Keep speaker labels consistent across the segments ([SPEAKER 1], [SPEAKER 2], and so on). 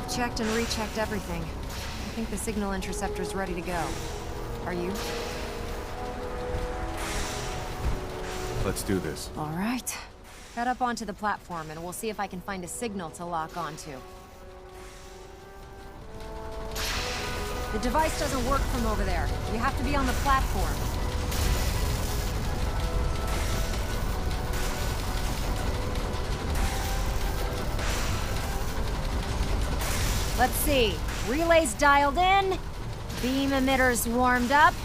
[SPEAKER 1] I've checked and rechecked everything. I think the signal interceptor's ready to go. Are you?
[SPEAKER 2] Let's do this.
[SPEAKER 1] All right. Head up onto the platform and we'll see if I can find a signal to lock onto. The device doesn't work from over there. You have to be on the platform. Let's see. Relays dialed in. Beam emitters warmed up.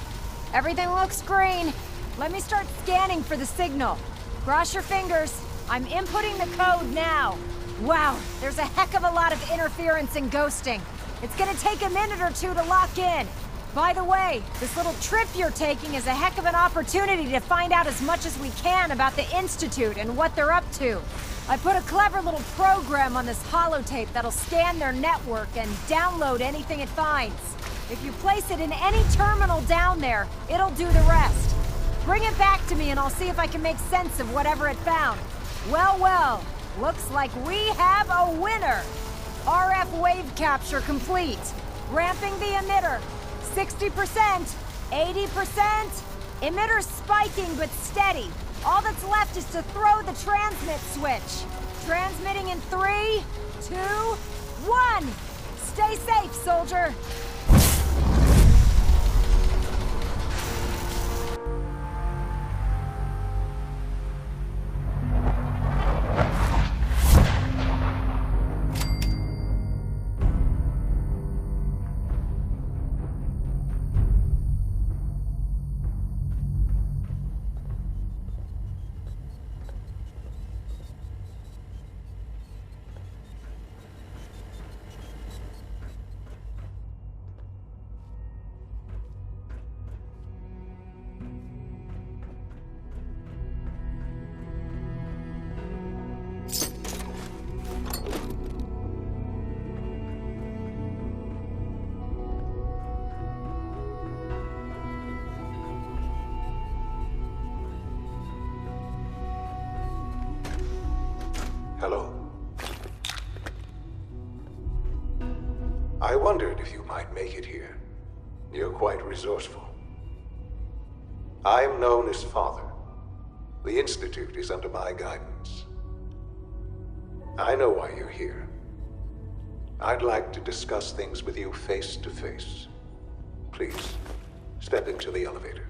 [SPEAKER 1] Everything looks green. Let me start scanning for the signal. Cross your fingers. I'm inputting the code now. Wow, there's a heck of a lot of interference and ghosting. It's gonna take a minute or two to lock in. By the way, this little trip you're taking is a heck of an opportunity to find out as much as we can about the Institute and what they're up to. I put a clever little program on this holotape that'll scan their network and download anything it finds. If you place it in any terminal down there, it'll do the rest. Bring it back to me and I'll see if I can make sense of whatever it found. Well, well, looks like we have a winner. RF wave capture complete. Ramping the emitter. 60%, 80%. Emitter spiking but steady. All that's left is to throw the transmit switch. Transmitting in 3, 2, 1. Stay safe, soldier.
[SPEAKER 3] Hello. I wondered if you might make it here. You're quite resourceful. I'm known as Father. The Institute is under my guidance. I know why you're here. I'd like to discuss things with you face to face. Please, step into the elevator.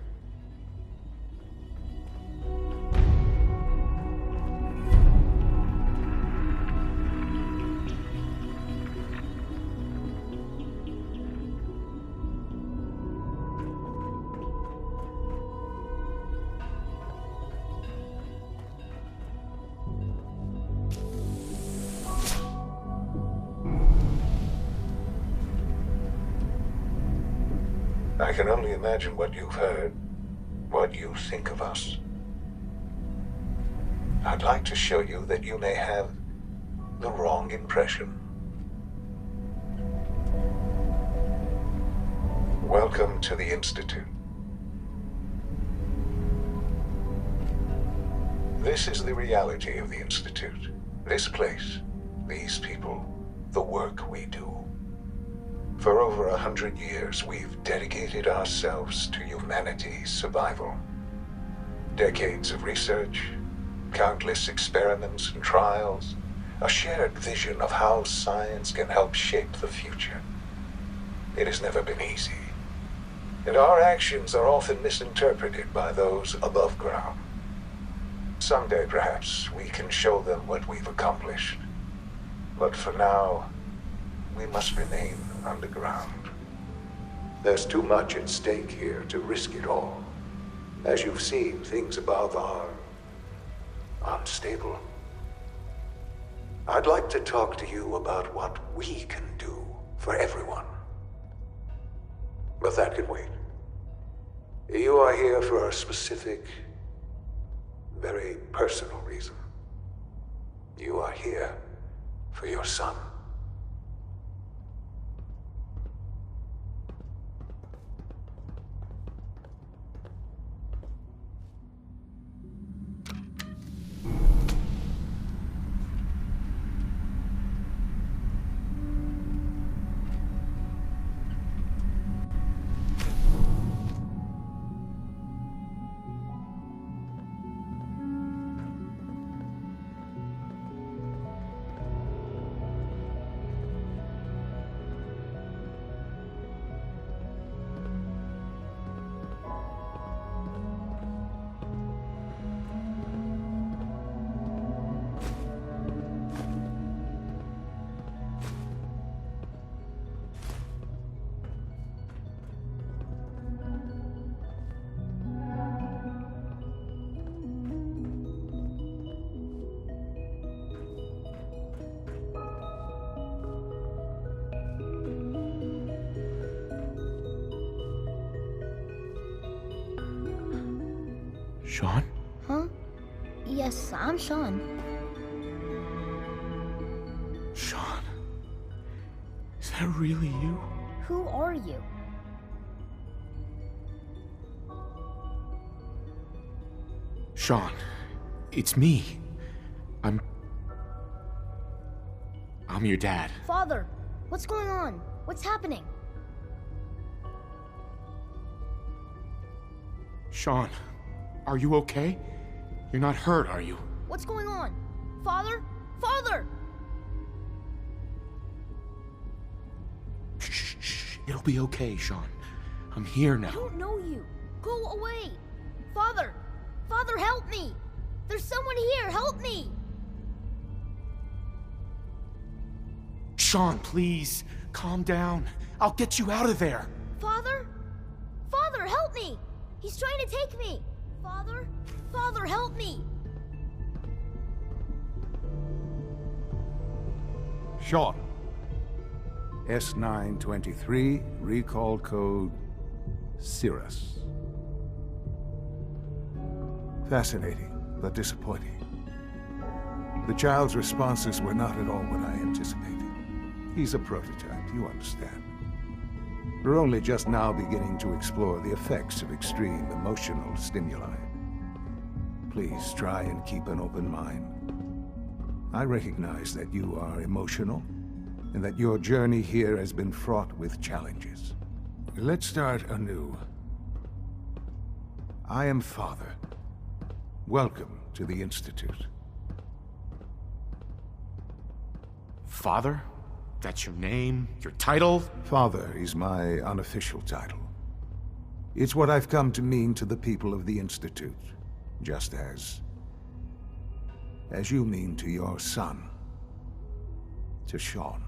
[SPEAKER 3] I can only imagine what you've heard, what you think of us. I'd like to show you that you may have the wrong impression. Welcome to the Institute. This is the reality of the Institute. This place, these people, the work we do. For over 100 years, we've dedicated ourselves to humanity's survival. Decades of research, countless experiments and trials, a shared vision of how science can help shape the future. It has never been easy, and our actions are often misinterpreted by those above ground. Someday, perhaps, we can show them what we've accomplished. But for now, we must remain underground. There's too much at stake here to risk it all. As you've seen, things above are unstable. I'd like to talk to you about what we can do for everyone. But that can wait. You are here for a specific, very personal reason. You are here for your son.
[SPEAKER 2] Shaun?
[SPEAKER 4] Huh? Yes, I'm Shaun.
[SPEAKER 2] Shaun? Is that really you?
[SPEAKER 4] Who are you?
[SPEAKER 2] Shaun, it's me. I'm your dad.
[SPEAKER 4] Father, what's going on? What's happening?
[SPEAKER 2] Shaun, are you okay? You're not hurt, are you?
[SPEAKER 4] What's going on? Father? Father!
[SPEAKER 2] Shh, shh. It'll be okay, Shaun. I'm here
[SPEAKER 4] I
[SPEAKER 2] now.
[SPEAKER 4] don't know you. Go away. Father! Father, help me! There's someone here, help me!
[SPEAKER 2] Shaun, please, calm down. I'll get you out of there.
[SPEAKER 4] Father? Father, help me! He's trying to take me! Father? Father, help me!
[SPEAKER 3] Shaun. S923, recall code Cirrus. Fascinating, but disappointing. The child's responses were not at all what I anticipated. He's a prototype, you understand. We're only just now beginning to explore the effects of extreme emotional stimuli. Please try and keep an open mind. I recognize that you are emotional, and that your journey here has been fraught with challenges. Let's start anew. I am Father. Welcome to the Institute.
[SPEAKER 2] Father? That's your name? Your title?
[SPEAKER 3] Father is my unofficial title. It's what I've come to mean to the people of the Institute, just as you mean to your son, to Shaun.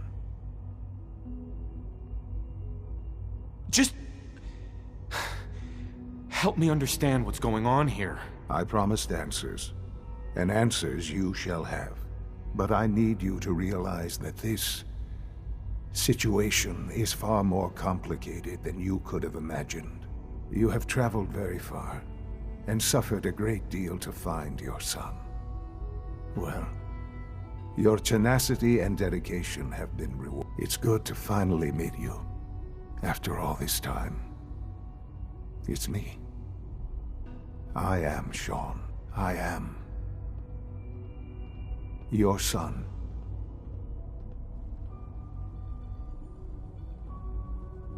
[SPEAKER 2] Just help me understand what's going on here.
[SPEAKER 3] I promised answers, and answers you shall have. But I need you to realize that this situation is far more complicated than you could have imagined. You have traveled very far, and suffered a great deal to find your son. Well, your tenacity and dedication have been rewarded. It's good to finally meet you, after all this time. It's me. I am Shaun. I am your son.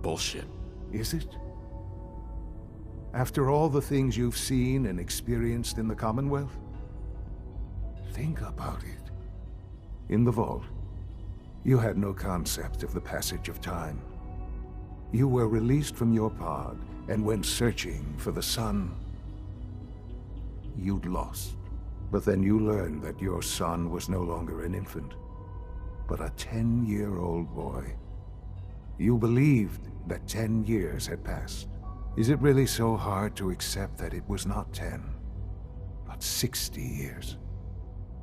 [SPEAKER 2] Bullshit.
[SPEAKER 3] Is it? After all the things you've seen and experienced in the Commonwealth? Think about it. In the vault, you had no concept of the passage of time. You were released from your pod and went searching for the son you'd lost. But then you learned that your son was no longer an infant, but a 10-year-old boy. You believed that 10 years had passed. Is it really so hard to accept that it was not 10, but 60 years?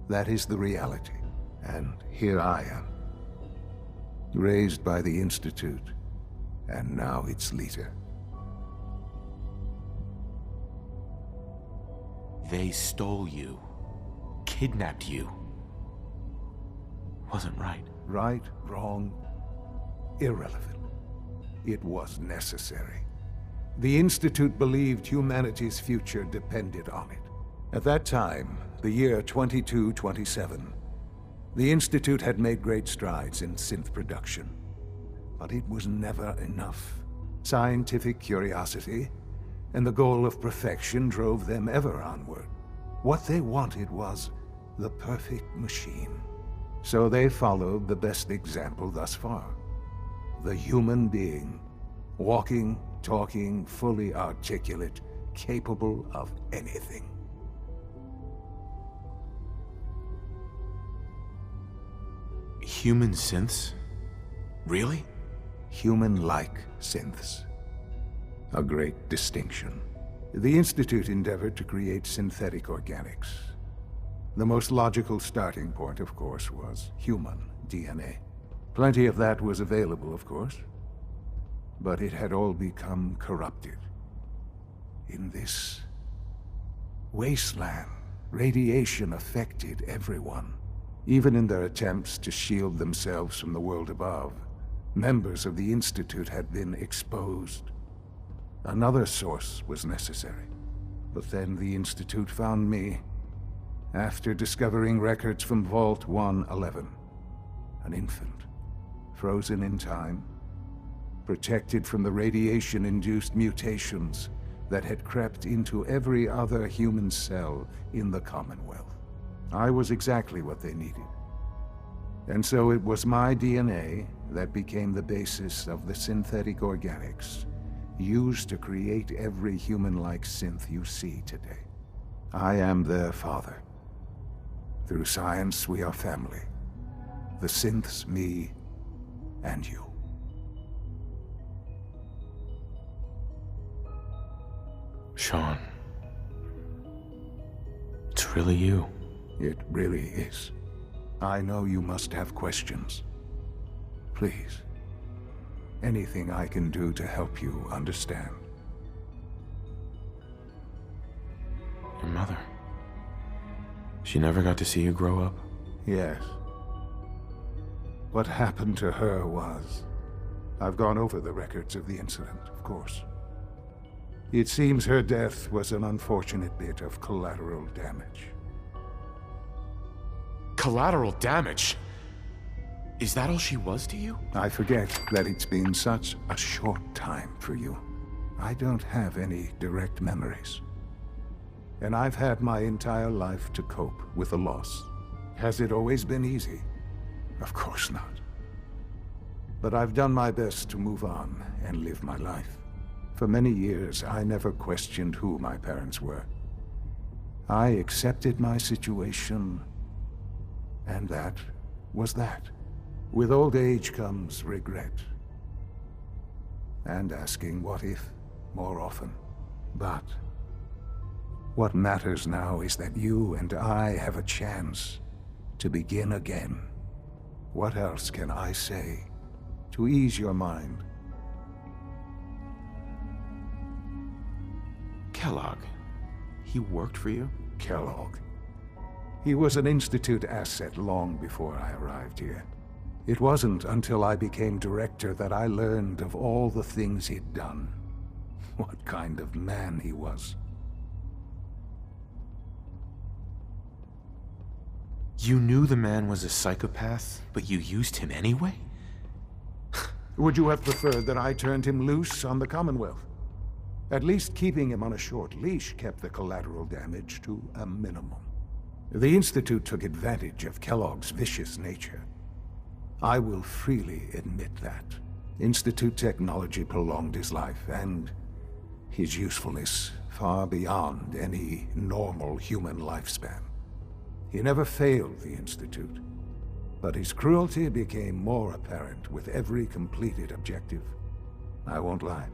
[SPEAKER 3] That is the reality, and here I am, raised by the Institute, and now its leader.
[SPEAKER 2] They stole you. Kidnapped you. Wasn't right.
[SPEAKER 3] Right, wrong, irrelevant. It was necessary. The Institute believed humanity's future depended on it. At that time, the year 2227, the Institute had made great strides in synth production. But it was never enough. Scientific curiosity and the goal of perfection drove them ever onward. What they wanted was the perfect machine. So they followed the best example thus far. The human being, walking, talking, fully articulate, capable of anything.
[SPEAKER 2] Human synths? Really?
[SPEAKER 3] Human-like synths. A great distinction. The Institute endeavored to create synthetic organics. The most logical starting point, of course, was human DNA. Plenty of that was available, of course, but it had all become corrupted in this wasteland. Radiation affected everyone. Even in their attempts to shield themselves from the world above, members of the Institute had been exposed. Another source was necessary. But then the Institute found me, after discovering records from Vault 111. An infant, frozen in time, protected from the radiation-induced mutations that had crept into every other human cell in the Commonwealth. I was exactly what they needed. And so it was my DNA that became the basis of the synthetic organics used to create every human-like synth you see today. I am their father. Through science, we are family. The synths, me, and you.
[SPEAKER 2] Shaun. It's really you.
[SPEAKER 3] It really is. I know you must have questions. Please. Anything I can do to help you understand.
[SPEAKER 2] Your mother. She never got to see you grow up?
[SPEAKER 3] Yes. What happened to her was... I've gone over the records of the incident, of course. It seems her death was an unfortunate bit of collateral damage.
[SPEAKER 2] Collateral damage? Is that all she was to you?
[SPEAKER 3] I forget that it's been such a short time for you. I don't have any direct memories. And I've had my entire life to cope with the loss. Has it always been easy? Of course not. But I've done my best to move on and live my life. For many years, I never questioned who my parents were. I accepted my situation, and that was that. With old age comes regret. And asking what if more often. But what matters now is that you and I have a chance to begin again. What else can I say to ease your mind?
[SPEAKER 2] Kellogg. He worked for you?
[SPEAKER 3] Kellogg. He was an Institute asset long before I arrived here. It wasn't until I became director that I learned of all the things he'd done. What kind of man he was.
[SPEAKER 2] You knew the man was a psychopath, but you used him anyway?
[SPEAKER 3] Would you have preferred that I turned him loose on the Commonwealth? At least keeping him on a short leash kept the collateral damage to a minimum. The Institute took advantage of Kellogg's vicious nature. I will freely admit that. Institute technology prolonged his life, and his usefulness far beyond any normal human lifespan. He never failed the Institute, but his cruelty became more apparent with every completed objective. I won't lie.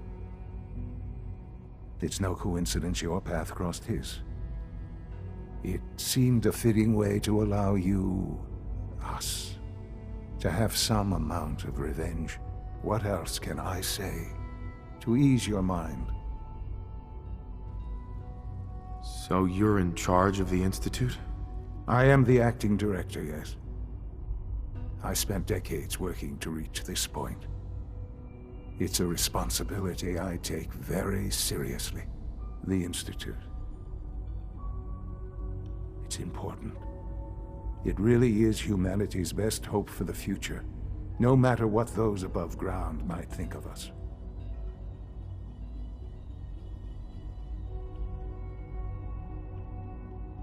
[SPEAKER 3] It's no coincidence your path crossed his. It seemed a fitting way to allow you, us, to have some amount of revenge. What else can I say to ease your mind?
[SPEAKER 2] So you're in charge of the Institute?
[SPEAKER 3] I am the acting director, yes. I spent decades working to reach this point. It's a responsibility I take very seriously. The Institute. It's important. It really is humanity's best hope for the future, no matter what those above ground might think of us.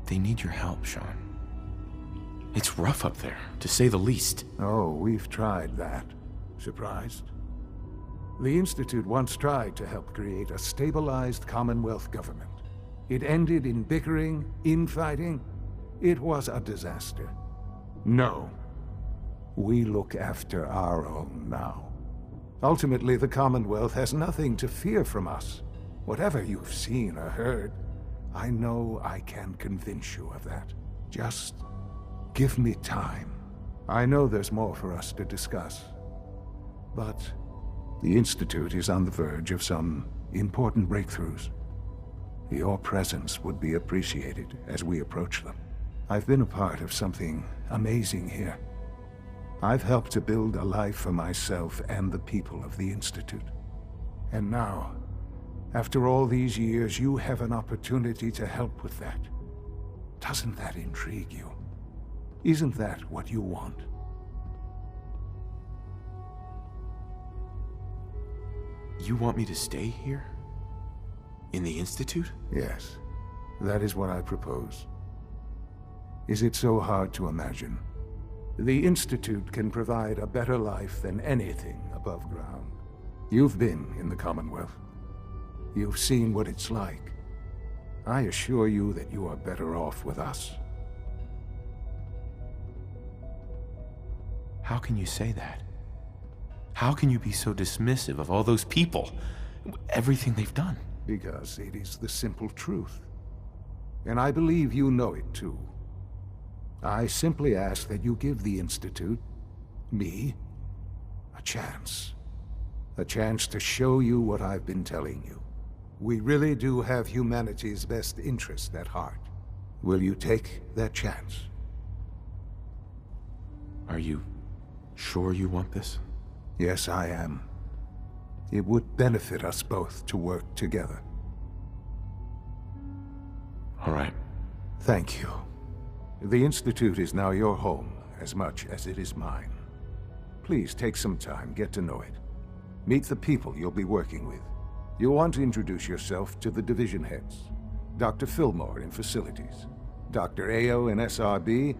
[SPEAKER 2] They need your help, Shaun. It's rough up there, to say the least.
[SPEAKER 3] Oh, we've tried that. Surprised? The Institute once tried to help create a stabilized Commonwealth government. It ended in bickering, infighting. It was a disaster. No. We look after our own now. Ultimately, the Commonwealth has nothing to fear from us. Whatever you've seen or heard, I know I can convince you of that. Just give me time. I know there's more for us to discuss. But the Institute is on the verge of some important breakthroughs. Your presence would be appreciated as we approach them. I've been a part of something amazing here. I've helped to build a life for myself and the people of the Institute. And now, after all these years, you have an opportunity to help with that. Doesn't that intrigue you? Isn't that what you want?
[SPEAKER 2] You want me to stay here? In the Institute?
[SPEAKER 3] Yes, that is what I propose. Is it so hard to imagine? The Institute can provide a better life than anything above ground. You've been in the Commonwealth. You've seen what it's like. I assure you that you are better off with us.
[SPEAKER 2] How can you say that? How can you be so dismissive of all those people? Everything they've done?
[SPEAKER 3] Because it is the simple truth. And I believe you know it too. I simply ask that you give the Institute, me, a chance. A chance to show you what I've been telling you. We really do have humanity's best interest at heart. Will you take that chance?
[SPEAKER 2] Are you sure you want this?
[SPEAKER 3] Yes, I am. It would benefit us both to work together.
[SPEAKER 2] All right.
[SPEAKER 3] Thank you. The Institute is now your home as much as it is mine. Please take some time, get to know it. Meet the people you'll be working with. You'll want to introduce yourself to the division heads. Dr. Fillmore in Facilities, Dr. Ayo in SRB,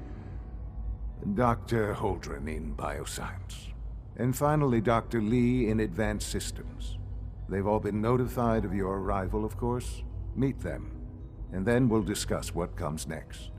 [SPEAKER 3] Dr. Holdren in Bioscience, and finally Dr. Lee in Advanced Systems. They've all been notified of your arrival, of course. Meet them, and then we'll discuss what comes next.